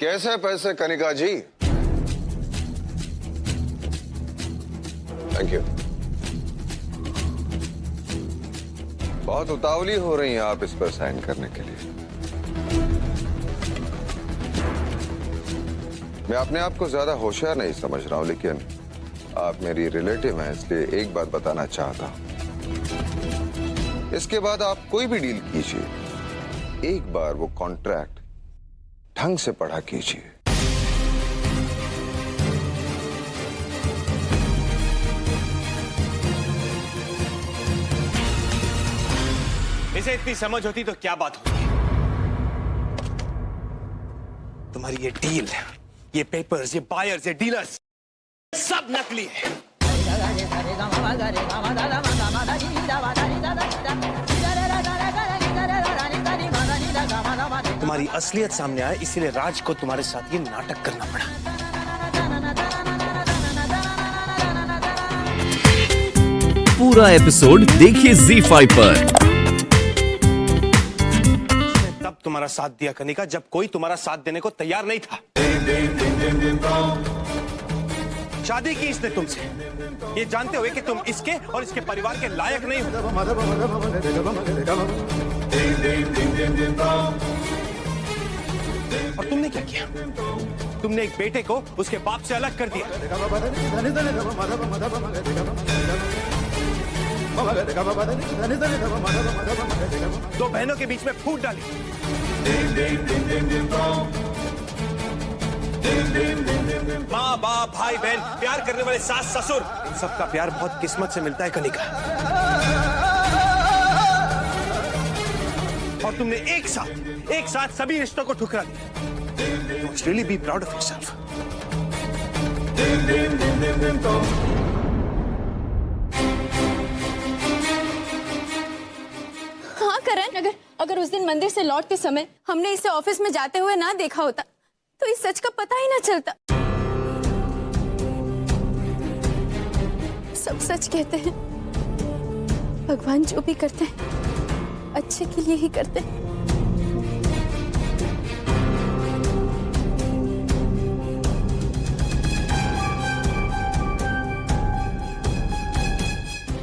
कैसे पैसे कनिका जी? Thank you. बहुत उतावली हो रही हैं आप इस पर साइन करने के लिए। मैं अपने आप को ज्यादा होशियार नहीं समझ रहा हूं, लेकिन आप मेरी रिलेटिव हैं, इसलिए एक बात बताना चाहता हूं। इसके बाद आप कोई भी डील कीजिए, एक बार वो कॉन्ट्रैक्ट ढंग से पढ़ा कीजिए। इसे इतनी समझ होती तो क्या बात होती। तुम्हारी ये डील, ये पेपर्स, ये बायर्स, ये डीलर्स सब नकली है। तुम्हारी असलियत सामने आए, इसीलिए राज को तुम्हारे साथ ये नाटक करना पड़ा। पूरा एपिसोड देखिए ZEE5 पर। तब तुम्हारा साथ दिया कनिका जब कोई तुम्हारा साथ देने को तैयार नहीं था। शादी की इसने तुमसे, ये जानते हुए कि तुम इसके और इसके परिवार के लायक नहीं हो। और तुमने क्या किया? तुमने एक बेटे को उसके बाप से अलग कर दिया। दो बहनों के बीच में फूट डाली। माँ बाप, भाई बहन, प्यार करने वाले सास ससुर, इन सबका प्यार बहुत किस्मत से मिलता है कनिका। और तुमने एक साथ सभी रिश्तों को ठुकरा दिया। You must really be proud of yourself. हाँ करण, अगर उस दिन मंदिर से लौटते समय हमने इसे ऑफिस में जाते हुए ना देखा होता तो इस सच का पता ही ना चलता। सब सच कहते हैं, भगवान जो भी करते हैं अच्छे के लिए ही करते हैं।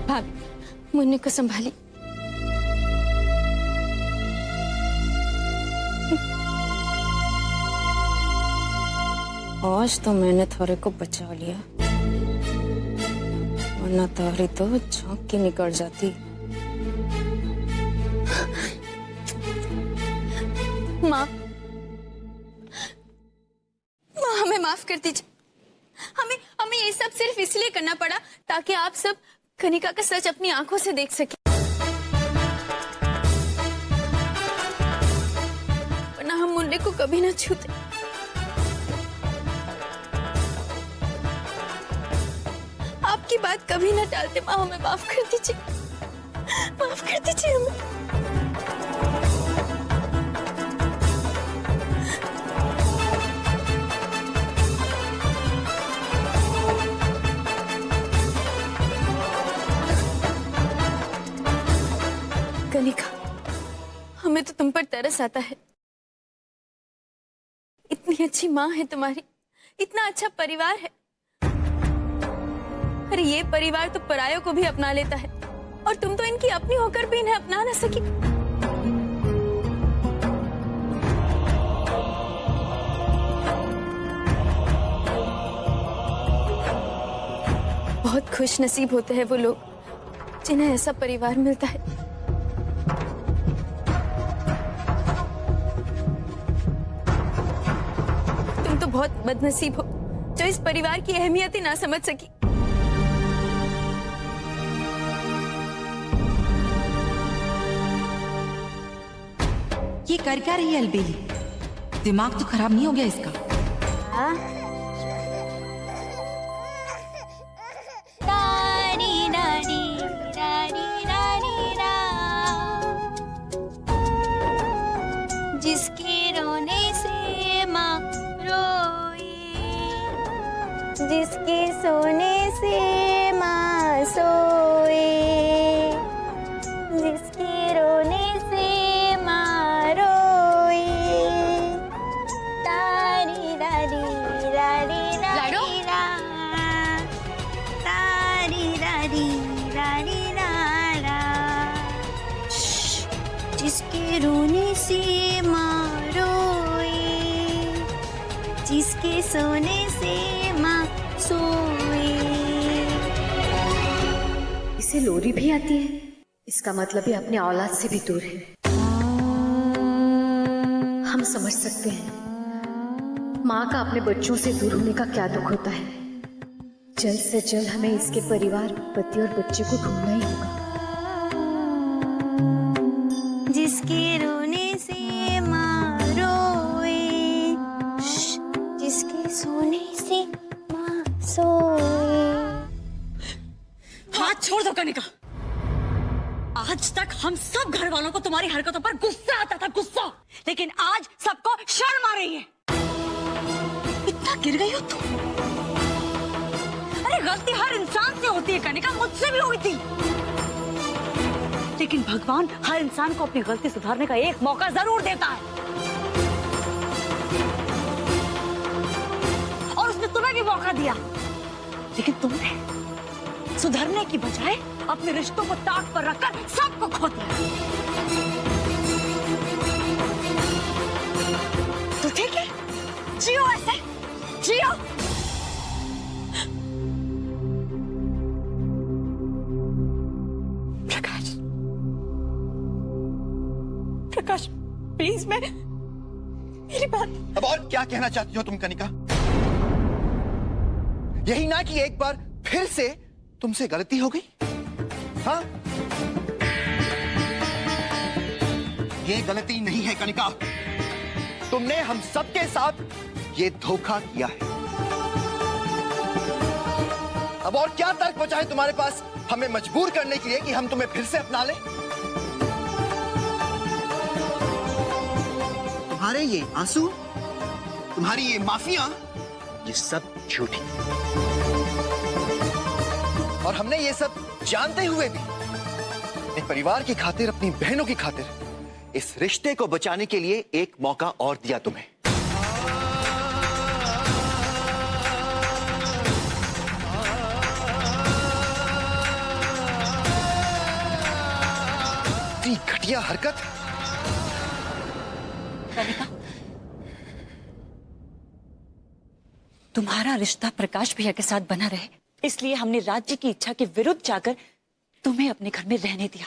भाभी, मुन्ने को संभाली। आज तो मैंने थारे को बचा लिया, वरना तारी तो झांक के निकल जाती। माँ, हमें माफ कर दीजिए। हमें ये सब सिर्फ इसलिए करना पड़ा ताकि आप सब कनिका का सच अपनी आंखों से देख सके, वरना हम मुन्ने को कभी ना छूते। आपकी बात कभी ना टालते। माँ, हमें माफ कर दीजिए, माफ कर दीजिए हमें। कनिका, हमें तो तुम पर तरस आता है। इतनी अच्छी माँ है तुम्हारी, इतना अच्छा परिवार है। अरे ये परिवार तो परायों को भी अपना लेता है, और तुम तो इनकी अपनी होकर भी इन्हें अपना ना सकी। बहुत खुश नसीब होते हैं वो लोग जिन्हें ऐसा परिवार मिलता है। तुम तो बहुत बदनसीब हो जो इस परिवार की अहमियत ही ना समझ सकी। ये कर क्या रही है अलबेली? दिमाग तो खराब नहीं हो गया इसका? जिसके रोने से माँ रोई, जिसके सोने से माँ सोए, जिसके रोने से माँ रोई, तारी री रानी रारा, जिसके रोने से माँ रोए, जिसके सोने से माँ सोए। इसे लोरी भी आती है, इसका मतलब ये अपने औलाद से भी दूर है। हम समझ सकते हैं माँ का अपने बच्चों से दूर होने का क्या दुख होता है। जल्द से जल्द हमें इसके परिवार, पति और बच्चे को ढूंढना ही होगा। जिसके रोने से माँ रोए, जिसके सोने से माँ सोए। हाथ छोड़ दो कनिका। आज तक हम सब घर वालों को तुम्हारी हरकतों पर गुस्सा आता था, गुस्सा, लेकिन आज सबको शर्म आ रही है। इतना गिर गई हो तुम। अरे गलती हर इंसान से होती है कनिका, मुझसे भी हुई थी, लेकिन भगवान हर इंसान को अपनी गलती सुधारने का एक मौका जरूर देता है। और उसने तुम्हें भी मौका दिया, लेकिन तुमने सुधरने की बजाय अपने रिश्तों को ताक पर रखकर सबको खो दिया। तो ठीक है, जियो ऐसे, जियो। प्रकाश, प्रकाश प्लीज, मेरी बात। अब और क्या कहना चाहती हो तुम कनिका? यही ना कि एक बार फिर से तुमसे गलती हो गई? हाँ, ये गलती नहीं है कनिका, तुमने हम सबके साथ ये धोखा किया है। अब और क्या तर्क बचा है तुम्हारे पास हमें मजबूर करने के लिए कि हम तुम्हें फिर से अपना लें? तुम्हारे ये आंसू, तुम्हारी ये माफिया, ये सब झूठी। और हमने ये सब जानते हुए भी अपने परिवार की खातिर, अपनी बहनों की खातिर इस रिश्ते को बचाने के लिए एक मौका और दिया तुम्हें। इतनी घटिया हरकत। कनिका, तुम्हारा रिश्ता प्रकाश भैया के साथ बना रहे, इसलिए हमने राज्य की इच्छा के विरुद्ध जाकर तुम्हें अपने घर में रहने दिया।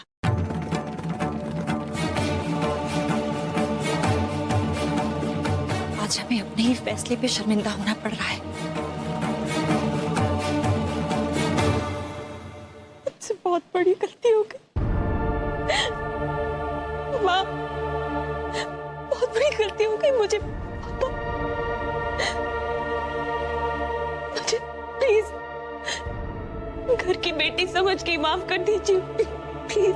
आज हमें अपने ही फैसले पे शर्मिंदा होना पड़ रहा है। मुझसे बहुत बड़ी गलती हो गई माँ, बहुत बड़ी गलती हो गई मुझे। मुझे प्लीज घर की बेटी समझ के माफ कर दीजिए, प्लीज।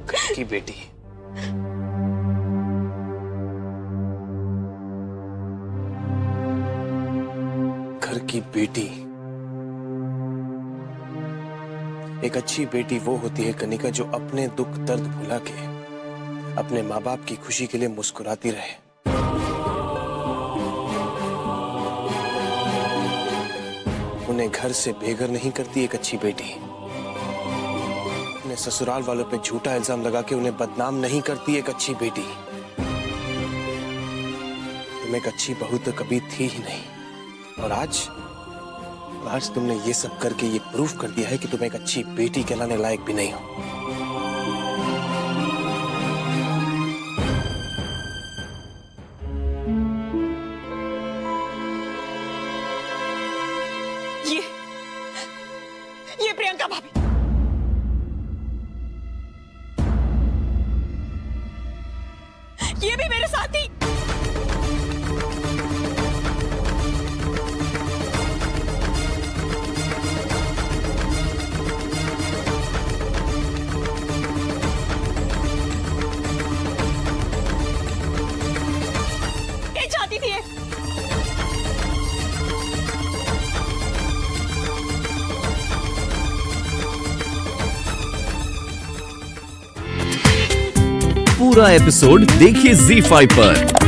घर की बेटी? घर की बेटी? एक अच्छी बेटी वो होती है कनिका जो अपने दुख दर्द भुला के अपने माँ बाप की खुशी के लिए मुस्कुराती रहे। उन्हें घर से बेघर नहीं करती एक अच्छी बेटी। उन्हें ससुराल वालों पे झूठा इल्जाम लगा के उन्हें बदनाम नहीं करती एक अच्छी बेटी। तुम एक अच्छी बहू तो कभी थी ही नहीं, और आज तुमने ये सब करके ये प्रूफ कर दिया है कि तुम एक अच्छी बेटी कहलाने लायक भी नहीं हो। ये प्रियंका भाभी, ये भी मेरे साथी। ये चाहती थी पूरा एपिसोड देखिए ZEE5 पर।